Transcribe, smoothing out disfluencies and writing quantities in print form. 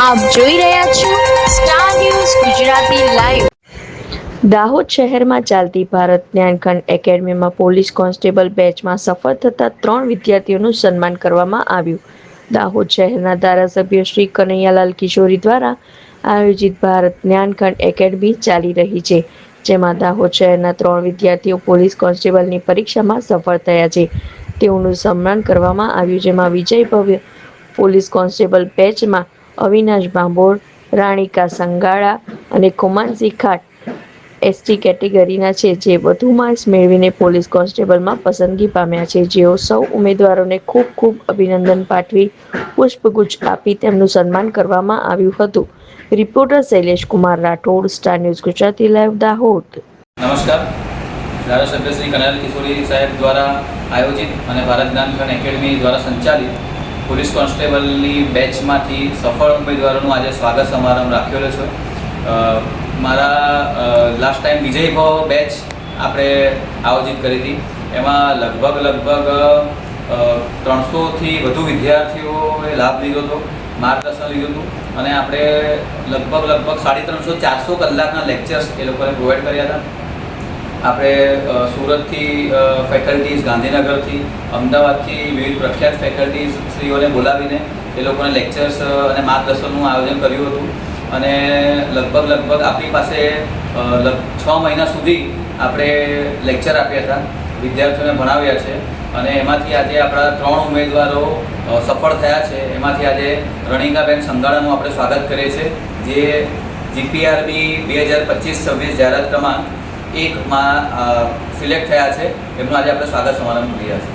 આપ જોઈ રહ્યા છો star news Gujarati live. Dahod શહેરમાં ચાલતી ભારત જ્ઞાનખંડ એકેડમીમાં પોલીસ કોન્સ્ટેબલ બેચમાં સફળ થતા 3 વિદ્યાર્થીઓનું સન્માન કરવામાં આવ્યું. દાહોદ શહેરના ધારાસભ્ય શ્રી કનૈયાલાલ કિશોરી દ્વારા આયોજિત ભારત જ્ઞાનખંડ એકેડમી ચાલી રહી છે, જેમાં દાહોદ શહેરના 3 વિદ્યાર્થીઓ પોલીસ કોન્સ્ટેબલની પરીક્ષામાં સફળ થયા છે. તેઓનું સન્માન કરવામાં આવ્યું, જેમાં વિજય ભવ્ય પોલીસ કોન્સ્ટેબલ બેચમાં અવિનાશ ભાંભોર, રાણીકા સંગાળા અને કુમાનસિંહ ખાટ એસટી કેટેગરીના છે, જે વધુ માર્ક્સ મેળવીને પોલીસ કોન્સ્ટેબલમાં પસંદગી પામ્યા છે. જેઓ સૌ ઉમેદવારોને ખૂબ ખૂબ અભિનંદન પાઠવી પુષ્પગુચ્છ આપી તેમનું સન્માન કરવામાં આવ્યું હતું. Reporter Shailesh Kumar Rathod, star news Gujarati live, Dahod. નમસ્કાર. ધારાસભ્ય શ્રી કનૈયાલાલ કિશોરી સાહેબ દ્વારા આયોજિત અને ભારત જ્ઞાનખંડ એકેડમી દ્વારા સંચાલિત પોલીસ કોન્સ્ટેબલની બેચમાંથી સફળ ઉમેદવારોનું આજે સ્વાગત સમારંભ રાખ્યો છે. મારા લાસ્ટ ટાઈમ વિજય ભવ બેચ આપણે આયોજિત કરી હતી. એમાં લગભગ 300થી વધુ વિદ્યાર્થીઓએ લાભ લીધો હતો, માર્ગદર્શન લીધું હતું અને આપણે લગભગ 350-400 કલાકના લેક્ચર્સ એ લોકોને પ્રોવાઈડ કર્યા હતા. આપણે સુરતથી ફેકલ્ટીઝ, ગાંધીનગરથી, અમદાવાદથી વિવિધ પ્રખ્યાત ફેકલ્ટીઝ શ્રીઓને બોલાવીને એ લોકોને લેક્ચર્સ અને માર્ગદર્શનનું આયોજન કર્યું હતું અને લગભગ આપણી પાસે 6 મહિના સુધી આપણે લેક્ચર આપ્યા હતા, વિદ્યાર્થીઓને ભણાવ્યા છે અને એમાંથી આજે આપણા 3 ઉમેદવારો સફળ થયા છે. એમાંથી આજે રણીકાબેન સંગાળાનું આપણે સ્વાગત કરીએ છીએ, જે જીપીઆરબી 2025-26 જાહેરાત ક્રમાંક 1માં સિલેક્ટ થયા છે. એમનું આજે આપણે સ્વાગત સમારંભ કર્યા છે.